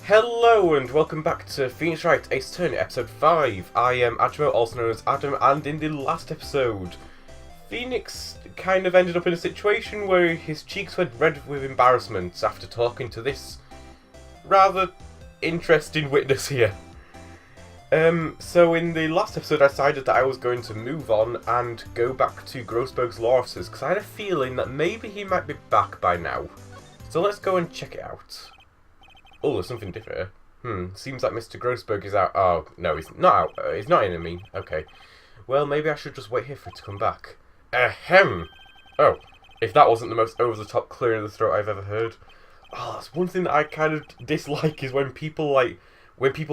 Hello and welcome back to Phoenix Wright Ace Attorney episode 5. I am Adjamoe, also known as Adam, and in the last episode, Phoenix kind of ended up in a situation where his cheeks went red with embarrassment after talking to this rather interesting witness here. So in the last episode I decided that I was going to move on and go back to Grossberg's law offices because I had a feeling that maybe he might be back by now. So let's go and check it out. Oh, there's something different. Seems like Mr. Grossberg is out. Oh, no, he's not out. He's not in, I mean. Okay. Well, maybe I should just wait here for it to come back. Ahem! Oh, if that wasn't the most over-the-top clearing of the throat I've ever heard. Oh, that's one thing that I kind of dislike is when people,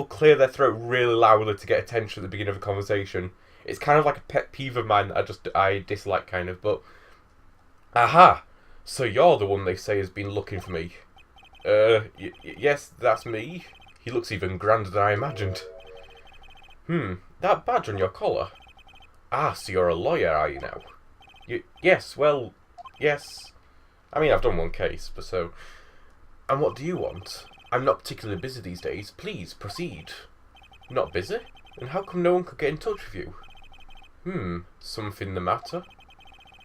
clear their throat really loudly to get attention at the beginning of a conversation. It's kind of like a pet peeve of mine that I dislike, kind of, but... Aha! So you're the one they say has been looking for me. Yes, that's me. He looks even grander than I imagined. That badge on your collar. Ah, so you're a lawyer, are you now? Yes, well, yes. I mean, I've done one case, but so... And what do you want? I'm not particularly busy these days. Please, proceed. Not busy? And how come no one could get in touch with you? Something the matter?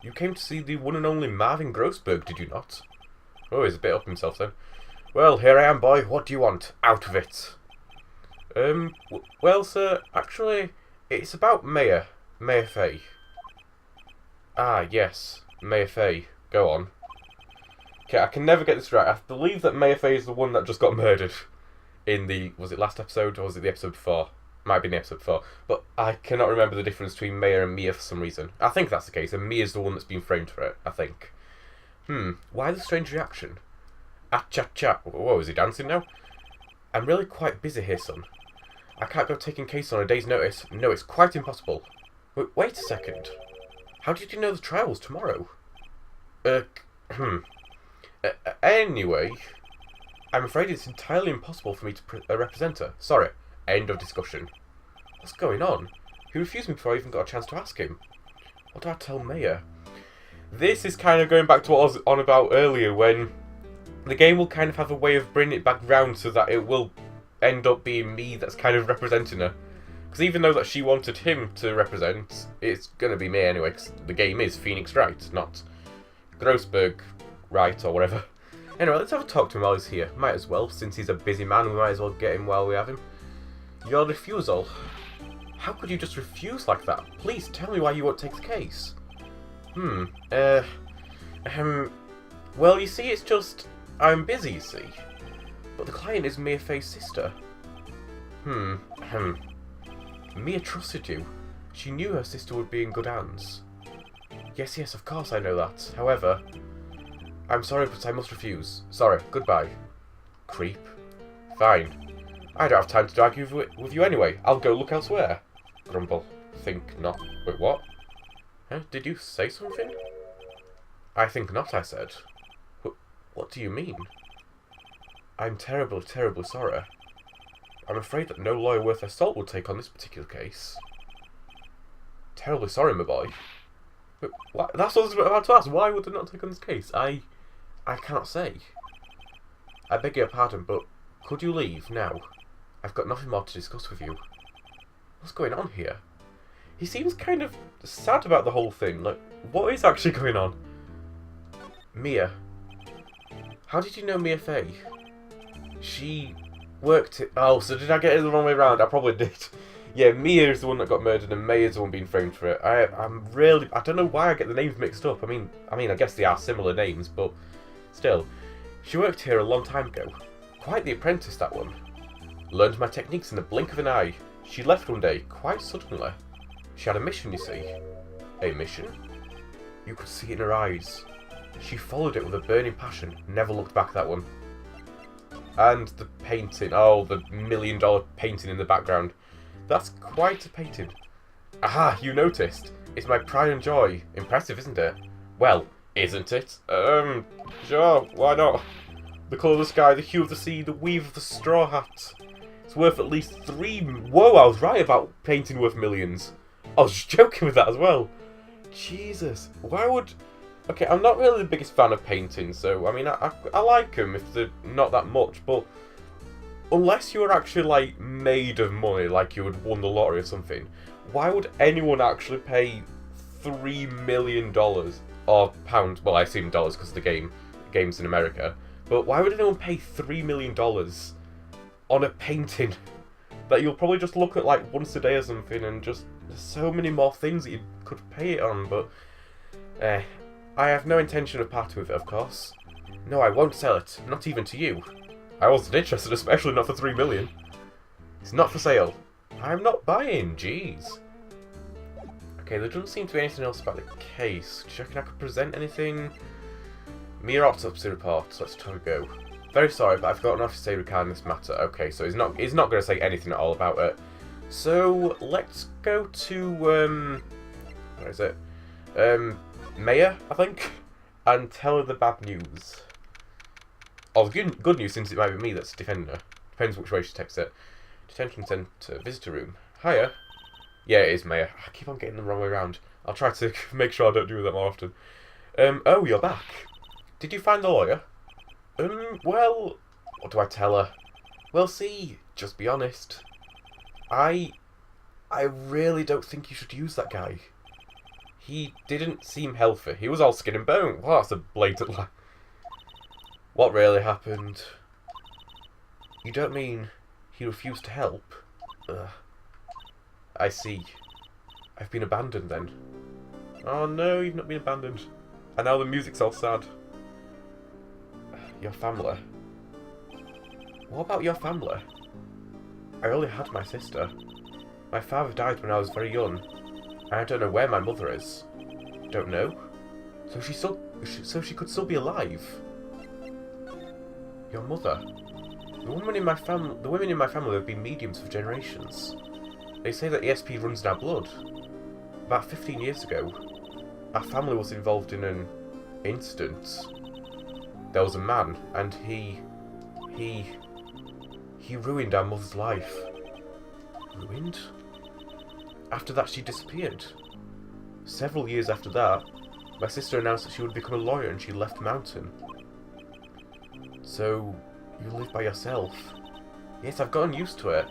You came to see the one and only Marvin Grossberg, did you not? Oh, he's a bit up himself then. Well, here I am, boy. What do you want? Out of it. Well, sir, actually, it's about Mayor Fay. Ah, yes, Mayor Fay. Go on. Okay, I can never get this right. I believe that Mayor Fay is the one that just got murdered in the... Was it last episode, or was it the episode before? Might be in the episode before. But I cannot remember the difference between Mayor and Mia for some reason. I think that's the case, and Mia's the one that's been framed for it, I think. Why the strange reaction? Cha-cha. Whoa, is he dancing now? I'm really quite busy here, son. I can't go taking case on a day's notice. No, it's quite impossible. Wait a second. How did you know the trial was tomorrow? Anyway, I'm afraid it's entirely impossible for me to represent her. Sorry. End of discussion. What's going on? He refused me before I even got a chance to ask him. What do I tell Mayor? This is kind of going back to what I was on about earlier, when the game will kind of have a way of bringing it back round so that it will end up being me that's kind of representing her. Because even though that she wanted him to represent, it's going to be me anyway, because the game is Phoenix Wright, not Grossberg Wright or whatever. Anyway, let's have a talk to him while he's here. Might as well, since he's a busy man, we might as well get him while we have him. Your refusal? How could you just refuse like that? Please tell me why you won't take the case. Well, you see, it's just... I'm busy, you see. But the client is Mia Fay's sister. Mia trusted you. She knew her sister would be in good hands. Yes, of course I know that. However, I'm sorry, but I must refuse. Sorry, goodbye. Creep. Fine. I don't have time to argue with you anyway. I'll go look elsewhere. Grumble. Think not. Wait, what? Huh? Did you say something? I think not, I said. What do you mean? I'm terribly, terribly sorry. I'm afraid that no lawyer worth their salt will take on this particular case. Terribly sorry, my boy. But what? That's what I was about to ask. Why would they not take on this case? I cannot say. I beg your pardon, but could you leave now? I've got nothing more to discuss with you. What's going on here? He seems kind of sad about the whole thing. Like, what is actually going on? Mia. How did you know Mia Fay? She worked it. Oh, so did I get it the wrong way around? I probably did. Yeah, Mia is the one that got murdered and May is the one being framed for it. I don't know why I get the names mixed up. I mean, I guess they are similar names, but still. She worked here a long time ago. Quite the apprentice, that one. Learned my techniques in the blink of an eye. She left one day, quite suddenly. She had a mission, you see. A mission? You could see it in her eyes. She followed it with a burning passion, never looked back, that one. And the painting, oh, the $1 million painting in the background. That's quite a painting. Aha, you noticed. It's my pride and joy. Impressive, isn't it? Well, isn't it? Sure, why not? The colour of the sky, the hue of the sea, the weave of the straw hat. It's worth at least 3... Whoa, I was right about painting worth millions. I was just joking with that as well. Jesus, why would... Okay, I'm not really the biggest fan of paintings, so, I mean, I like them if they're not that much, but unless you were actually, like, made of money, like you had won the lottery or something, why would anyone actually pay $3 million, or pounds, well, I assume dollars because the game's in America, but why would anyone pay $3 million on a painting that you'll probably just look at, like, once a day or something, and just, there's so many more things that you could pay it on, but, I have no intention of parting with it, of course. No, I won't sell it, not even to you. I wasn't interested, especially not for $3 million. It's not for sale. I'm not buying, jeez. Okay, there doesn't seem to be anything else about the case. Do you reckon I could present anything? Mere autopsy report, let's try to go. Very sorry, but I've got enough to say regarding this matter. Okay, so he's not going to say anything at all about it. So, let's go to, where is it? Maya, I think, and tell her the bad news. Or the good news, since it might be me that's defending her. Depends which way she takes it. Detention centre, visitor room. Hiya. Yeah, it is Maya. I keep on getting them the wrong way around. I'll try to make sure I don't do that more often. Oh, you're back. Did you find the lawyer? Well, what do I tell her? Well, see, just be honest. I really don't think you should use that guy. He didn't seem healthy. He was all skin and bone. Well, that's a blatant lie. What really happened? You don't mean he refused to help? Ugh. I see. I've been abandoned then. Oh no, you've not been abandoned. And now the music's all sad. Your family. What about your family? I only had my sister. My father died when I was very young. And I don't know where my mother is. Don't know? So she could still be alive. Your mother. The women in my family have been mediums for generations. They say that ESP runs in our blood. About 15 years ago, our family was involved in an incident. There was a man, and he ruined our mother's life. Ruined? After that, she disappeared. Several years after that, my sister announced that she would become a lawyer, and she left the mountain. So, you live by yourself? Yes, I've gotten used to it.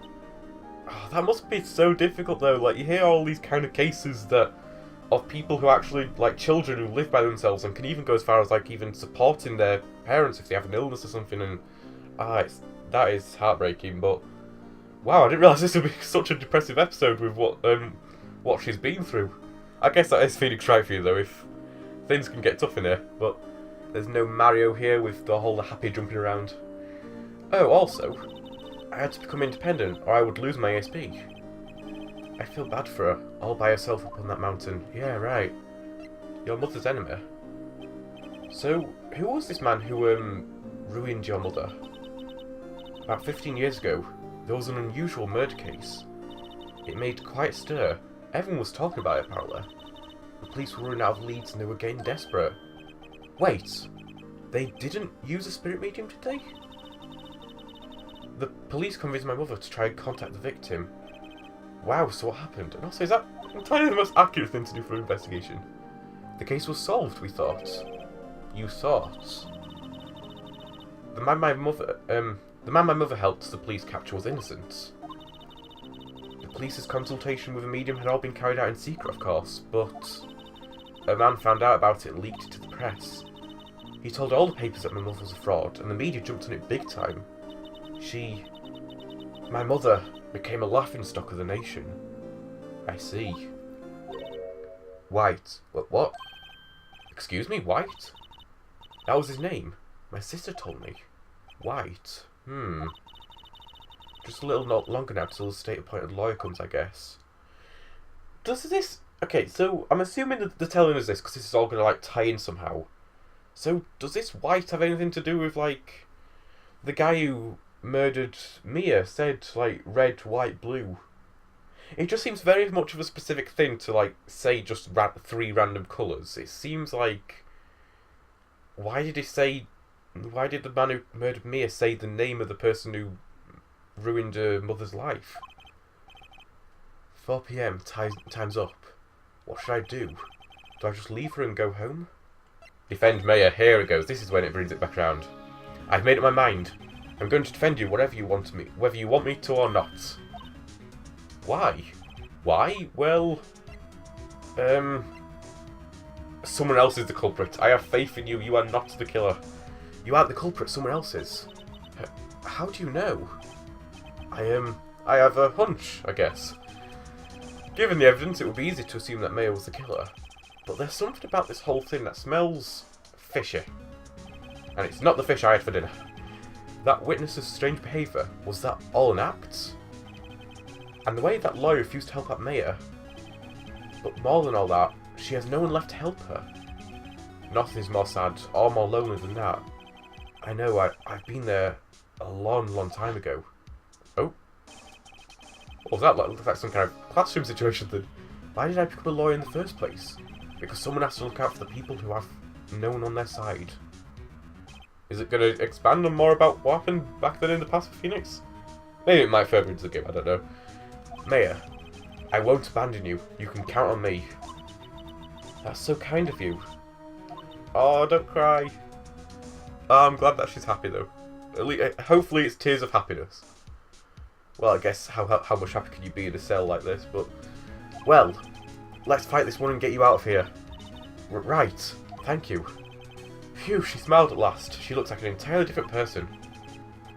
Oh, that must be so difficult though, like you hear all these kind of cases of people who actually, like children who live by themselves and can even go as far as like even supporting their parents if they have an illness or something, and that is heartbreaking. But wow, I didn't realise this would be such a depressive episode with what she's been through. I guess that is Phoenix Wright for you though, if things can get tough in here, but there's no Mario here with the whole happy jumping around. Oh, also, I had to become independent or I would lose my ASP. I feel bad for her, all by herself up on that mountain. Yeah, right. Your mother's enemy. So, who was this man who, ruined your mother? About 15 years ago, there was an unusual murder case. It made quite a stir. Everyone was talking about it, apparently. The police were running out of leads and they were getting desperate. Wait, they didn't use a spirit medium, did they? The police convinced my mother to try and contact the victim. Wow, so what happened? And also, is that entirely the most accurate thing to do for an investigation? The case was solved, we thought. You thought? The man my mother helped the police capture was innocent. The police's consultation with a medium had all been carried out in secret, of course, but a man found out about it and leaked it to the press. He told all the papers that my mother was a fraud, and the media jumped on it big time. My mother became a laughingstock of the nation. I see. White. What? Excuse me, White? That was his name. My sister told me. White. Just a little longer now till the state-appointed lawyer comes, I guess. Does this... Okay, so I'm assuming that they're telling us this because this is all going to, like, tie in somehow. So, does this White have anything to do with, like, the guy who murdered Mia said, like, red, white, blue? It just seems very much of a specific thing to, like, say just 3 random colours. It seems like... Why did the man who murdered Mia say the name of the person who ruined her mother's life? 4 PM, time's up. What should I do? Do I just leave her and go home? Defend Maya, here it goes. This is when it brings it back around. I've made up my mind. I'm going to defend you whatever you want me, whether you want me to or not. Why? Why? Well, someone else is the culprit. I have faith in you. You are not the killer. You aren't the culprit. Someone else is. How do you know? I have a hunch, I guess. Given the evidence, it would be easy to assume that Maya was the killer. But there's something about this whole thing that smells fishy. And it's not the fish I had for dinner. That witness's strange behaviour, was that all an act? And the way that lawyer refused to help out Maya. But more than all that, she has no one left to help her. Nothing is more sad or more lonely than that. I know, I've been there a long time ago. Oh? What was that like? Looked like some kind of classroom situation then. Why did I become a lawyer in the first place? Because someone has to look out for the people who have no one on their side. Is it going to expand on more about what happened back then in the past for Phoenix? Maybe it might further into the game, I don't know. Maya, I won't abandon you. You can count on me. That's so kind of you. Oh, don't cry. Oh, I'm glad that she's happy though. At least, hopefully it's tears of happiness. Well, I guess how much happy can you be in a cell like this, but... Well, let's fight this one and get you out of here. Right, thank you. Phew, she smiled at last. She looks like an entirely different person.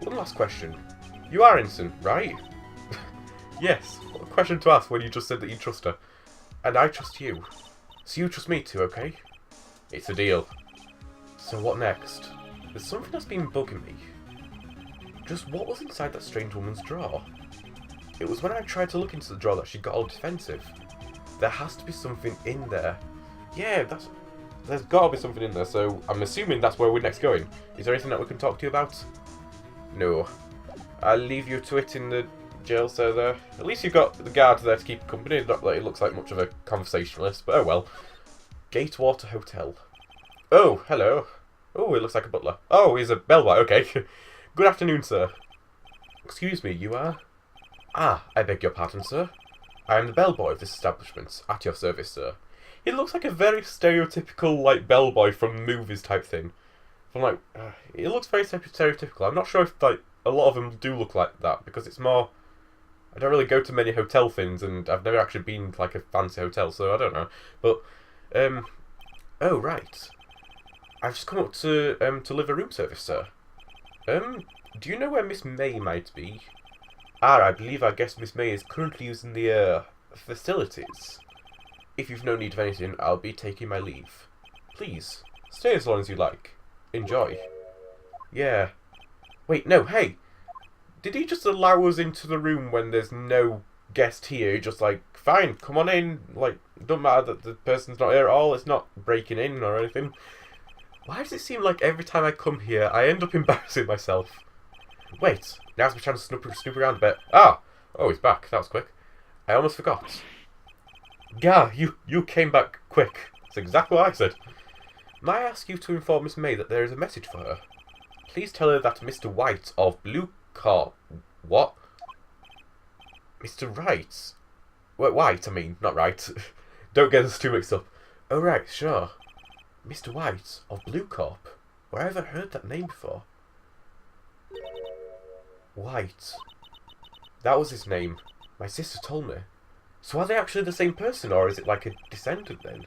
One last question. You are innocent, right? Yes, what a question to ask when you just said that you trust her. And I trust you. So you trust me too, okay? It's a deal. So what next? There's something that's been bugging me. Just what was inside that strange woman's drawer? It was when I tried to look into the drawer that she got all defensive. There has to be something in there. Yeah, there's got to be something in there, so I'm assuming that's where we're next going. Is there anything that we can talk to you about? No. I'll leave you to it in the jail cell there. At least you've got the guard there to keep you company. Not that it looks like much of a conversationalist, but oh well. Gatewater Hotel. Oh, hello. Oh, it looks like a butler. Oh, he's a bellboy. Okay. Good afternoon, sir. Excuse me, you are? Ah, I beg your pardon, sir. I am the bellboy of this establishment. At your service, sir. He looks like a very stereotypical, like, bellboy from movies type thing. From like, it looks very stereotypical. I'm not sure if like a lot of them do look like that because it's more. I don't really go to many hotel things, and I've never actually been to like a fancy hotel, so I don't know. But, oh right. I've just come up to live a room service, sir. Do you know where Miss May might be? I believe our guest Miss May is currently using the facilities. If you've no need of anything, I'll be taking my leave. Please, stay as long as you like. Enjoy. Yeah. Wait, no, hey! Did he just allow us into the room when there's no guest here? Just like, fine, come on in. Like, don't matter that the person's not here at all. It's not breaking in or anything. Why does it seem like every time I come here, I end up embarrassing myself? Wait, now's my chance to snoop around a bit. Ah! Oh, he's back. That was quick. I almost forgot. Gah, you came back quick. That's exactly what I said. May I ask you to inform Miss May that there is a message for her? Please tell her that Mr. White of Blue Car... What? Mr. Wright? Wait, White, I mean, not Wright. Don't get us too mixed up. Oh, right, sure. Mr. White of Blue Corp. Where have I heard that name before? White. That was his name. My sister told me. So are they actually the same person, or is it like a descendant then?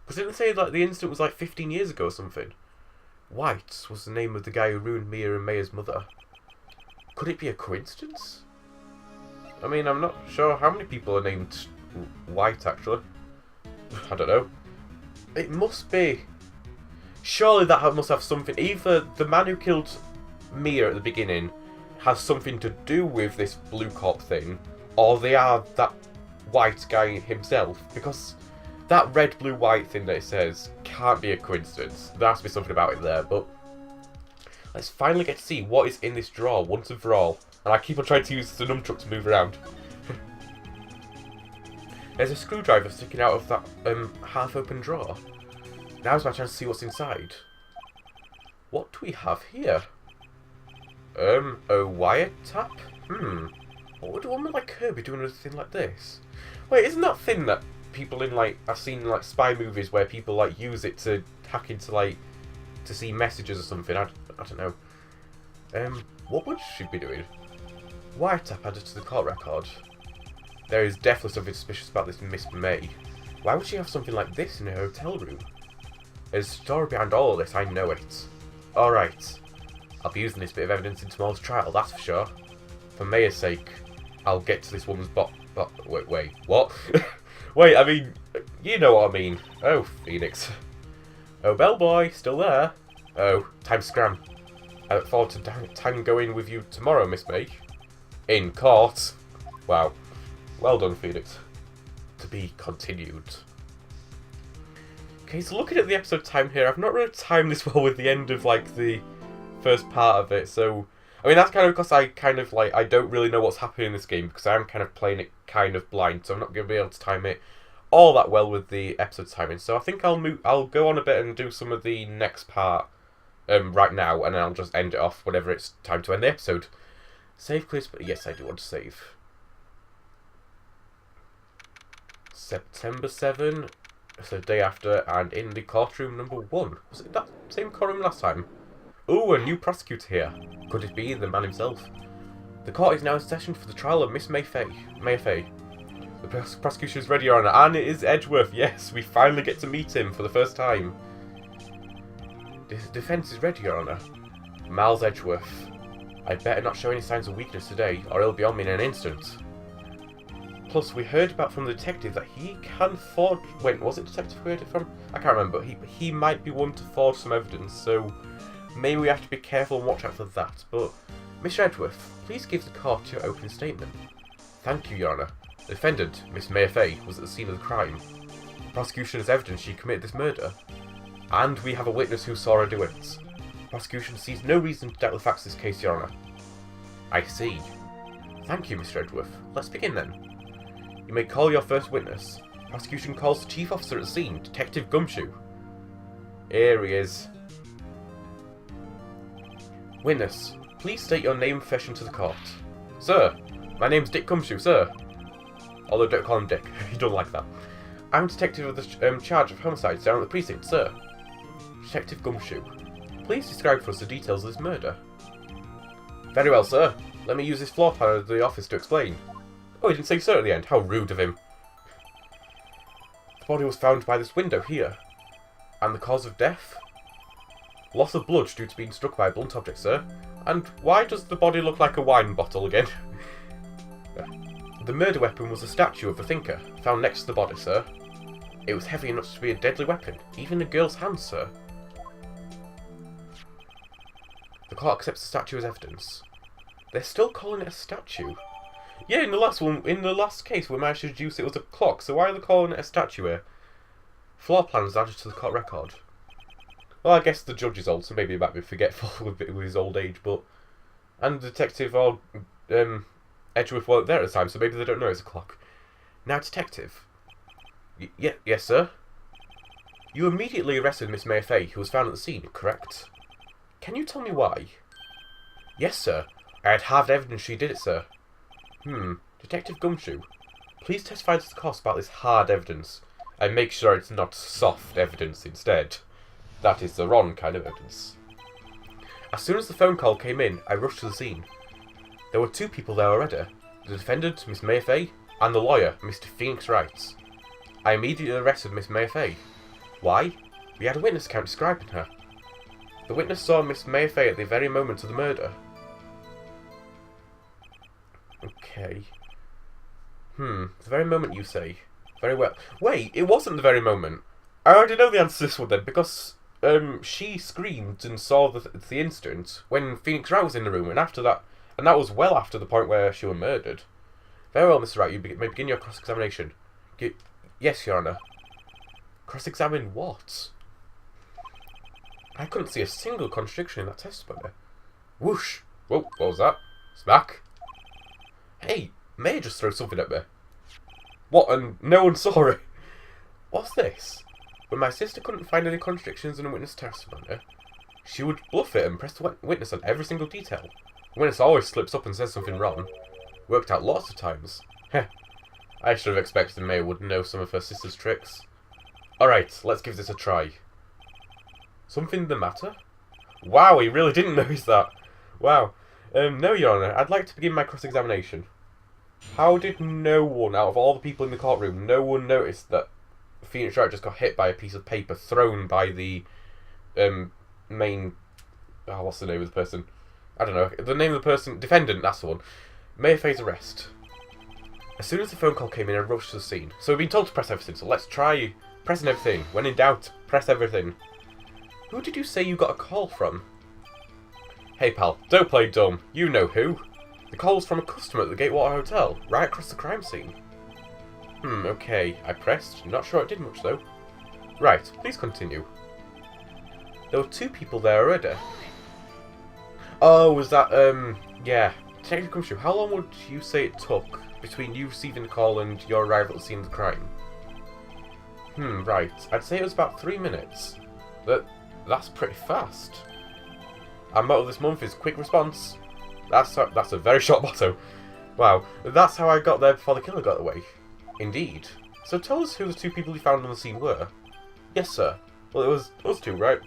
Because didn't they say like the incident was like 15 years ago or something? White was the name of the guy who ruined Mia and Maya's mother. Could it be a coincidence? I mean, I'm not sure how many people are named White, actually. I don't know. It must be. Surely that must have something. Either the man who killed Mia at the beginning has something to do with this Blue Corp thing, or they are that White guy himself, because that red, blue, white thing that it says can't be a coincidence. There has to be something about it there, but let's finally get to see what is in this drawer once and for all. And I keep on trying to use the nunchuck to move around. There's a screwdriver sticking out of that half-open drawer. Now's my chance to see what's inside. What do we have here? A wiretap? What would a woman like her be doing with a thing like this? Wait, isn't that thing that people in, like, I've seen in, like, spy movies where people, like, use it to hack into, like, to see messages or something? I don't know. What would she be doing? Wiretap added to the court record. There is definitely something suspicious about this Miss May. Why would she have something like this in her hotel room? There's a story behind all of this, I know it. Alright. I'll be using this bit of evidence in tomorrow's trial, that's for sure. For Maya's sake, I'll get to this woman's wait, what? Wait, I mean, you know what I mean. Oh, Phoenix. Oh, bellboy, still there? Oh, time to scram. I look forward to time going with you tomorrow, Miss May. In court. Wow. Well done, Phoenix. To be continued. Okay, so looking at the episode time here, I've not really timed this well with the end of, like, the first part of it, so... I mean, that's kind of because I don't really know what's happening in this game, because I am kind of playing it kind of blind, so I'm not going to be able to time it all that well with the episode timing. So I think I'll go on a bit and do some of the next part right now, and then I'll just end it off whenever it's time to end the episode. Save, please. Yes, I do want to save. September 7, so the day after, and in the courtroom number 1. Was it that same courtroom last time? Ooh, a new prosecutor here. Could it be the man himself? The court is now in session for the trial of Miss May Fay. The prosecution is ready, Your Honour, and it is Edgeworth. Yes, we finally get to meet him for the first time. The defence is ready, Your Honour. Miles Edgeworth. I'd better not show any signs of weakness today, or he'll be on me in an instant. Plus, we heard from the detective that he can forge... Wait, was it detective we heard it from? I can't remember. He might be one to forge some evidence, so maybe we have to be careful and watch out for that. But, Mr. Edgeworth, please give the court your opening statement. Thank you, Your Honour. The defendant, Miss May Fay, was at the scene of the crime. The prosecution has evidence she committed this murder. And we have a witness who saw her do it. The prosecution sees no reason to doubt the facts of this case, Your Honour. I see. Thank you, Mr. Edgeworth. Let's begin then. You may call your first witness. Prosecution calls the chief officer at the scene, Detective Gumshoe. Here he is. Witness, please state your name and profession to the court. Sir, my name's Dick Gumshoe, sir. Although don't call him Dick, he don't like that. I'm detective of the charge of homicide down at the precinct, sir. Detective Gumshoe, please describe for us the details of this murder. Very well, sir. Let me use this floor plan of the office to explain. Oh, he didn't say sir at the end. How rude of him. The body was found by this window here. And the cause of death? Loss of blood due to being struck by a blunt object, sir. And why does the body look like a wine bottle again? The murder weapon was a statue of the thinker, found next to the body, sir. It was heavy enough to be a deadly weapon, even in a girl's hands, sir. The court accepts the statue as evidence. They're still calling it a statue. Yeah, in the last case, we managed to deduce it was a clock, so why are they calling it a statue here? Floor plan was added to the court record. Well, I guess the judge is old, so maybe he might be forgetful with his old age, but... And the detective, Edgeworth weren't there at the time, so maybe they don't know it's a clock. Now, detective. Yes, sir? You immediately arrested Miss May Fay, who was found at the scene, correct? Can you tell me why? Yes, sir. I had hard evidence she did it, sir. Detective Gumshoe, please testify to the court about this hard evidence, and make sure it's not soft evidence instead. That is the wrong kind of evidence. As soon as the phone call came in, I rushed to the scene. There were 2 people there already, the defendant, Miss May Fay, and the lawyer, Mr. Phoenix Wright. I immediately arrested Miss May Fay. Why? We had a witness account describing her. The witness saw Miss May Fay at the very moment of the murder. Okay. The very moment you say. Very well. Wait, it wasn't the very moment. I already know the answer to this one then, because she screamed and saw the incident when Phoenix Wright was in the room, and after that, and that was well after the point where she was murdered. Very well, Mr. Wright, you may begin your cross-examination. Yes, Your Honour. Cross-examine what? I couldn't see a single contradiction in that testimony. Whoosh! Whoa, what was that? Smack! Hey, May just throw something at me. What, and no one saw it? What's this? When my sister couldn't find any contradictions in a witness testimony, she would bluff it and press the witness on every single detail. The witness always slips up and says something wrong. Worked out lots of times. Heh. I should have expected May would know some of her sister's tricks. Alright, let's give this a try. Something the matter? Wow, he really didn't notice that. Wow. No, Your Honour, I'd like to begin my cross-examination. How did no one, out of all the people in the courtroom, no one noticed that Phoenix Wright just got hit by a piece of paper thrown by the main... Oh, what's the name of the person? I don't know. The name of the person... Defendant, that's the one. Mayfay's arrest. As soon as the phone call came in, I rushed to the scene. So we've been told to press everything, so let's try pressing everything. When in doubt, press everything. Who did you say you got a call from? Hey pal, don't play dumb. You know who. The call was from a customer at the Gatewater Hotel, right across the crime scene. Okay. I pressed. Not sure it did much though. Right, please continue. There were 2 people there already. Oh, was that, yeah. Detective Gumshoe, how long would you say it took between you receiving the call and your arrival at the scene of the crime? Right. I'd say it was about 3 minutes. That's pretty fast. Our motto this month is quick response. That's a very short motto. Wow. That's how I got there before the killer got away. Indeed. So tell us who the 2 people you found on the scene were. Yes, sir. Well, it was us 2, right?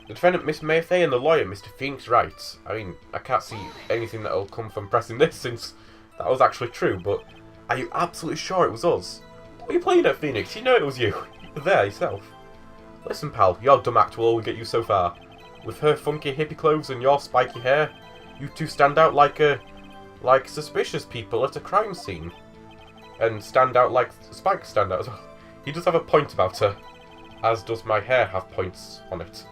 The defendant, Miss Mayfay, and the lawyer, Mr. Phoenix Wright. I mean, I can't see anything that'll come from pressing this since that was actually true, but are you absolutely sure it was us? What are you playing at, Phoenix? You know it was you. You were there yourself. Listen, pal, your dumb act will only get you so far. With her funky hippie clothes and your spiky hair, you 2 stand out like suspicious people at a crime scene. And stand out like Spike stand out as well. He does have a point about her, as does my hair have points on it.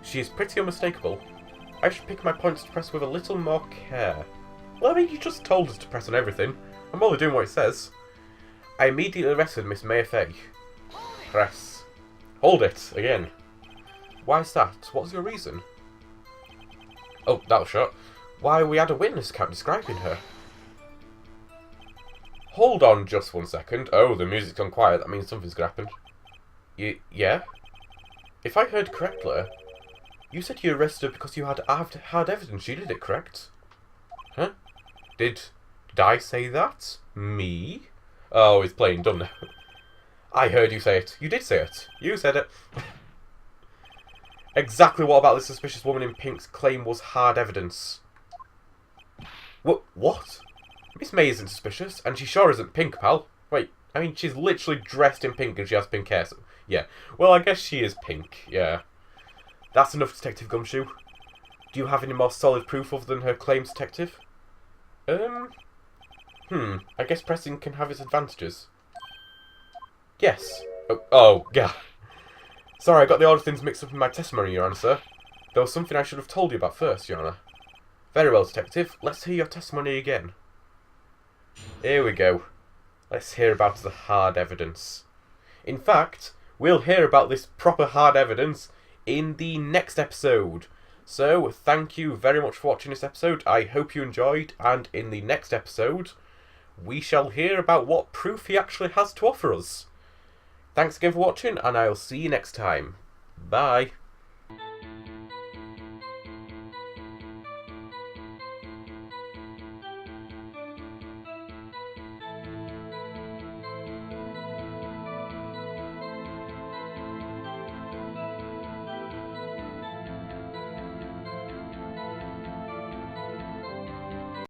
She is pretty unmistakable. I should pick my points to press with a little more care. Well, I mean, you just told us to press on everything. I'm only doing what it says. I immediately arrested Miss Mayfay. Press. Hold it, again. Why is that? What's your reason? Oh, that was short. Why, we had a witness account describing her. Hold on just 1 second. Oh, the music's gone quiet. That means something's gonna happen. Yeah? If I heard correctly, you said you arrested her because you had hard evidence. You did it, correct? Huh? Did I say that? Me? Oh, it's playing dumb now. I heard you say it. You did say it. You said it. Exactly what about this suspicious woman in pink's claim was hard evidence? What? Miss May isn't suspicious, and she sure isn't pink, pal. Wait, I mean, she's literally dressed in pink and she has pink hair, so... Yeah. Well, I guess she is pink, yeah. That's enough, Detective Gumshoe. Do you have any more solid proof other than her claims, Detective? I guess pressing can have its advantages. Yes. Oh, yeah. Sorry, I got the order things mixed up in my testimony, Your Honour, sir. There was something I should have told you about first, Your Honour. Very well, Detective. Let's hear your testimony again. Here we go. Let's hear about the hard evidence. In fact, we'll hear about this proper hard evidence in the next episode. So, thank you very much for watching this episode. I hope you enjoyed, and in the next episode, we shall hear about what proof he actually has to offer us. Thanks again for watching, and I'll see you next time. Bye.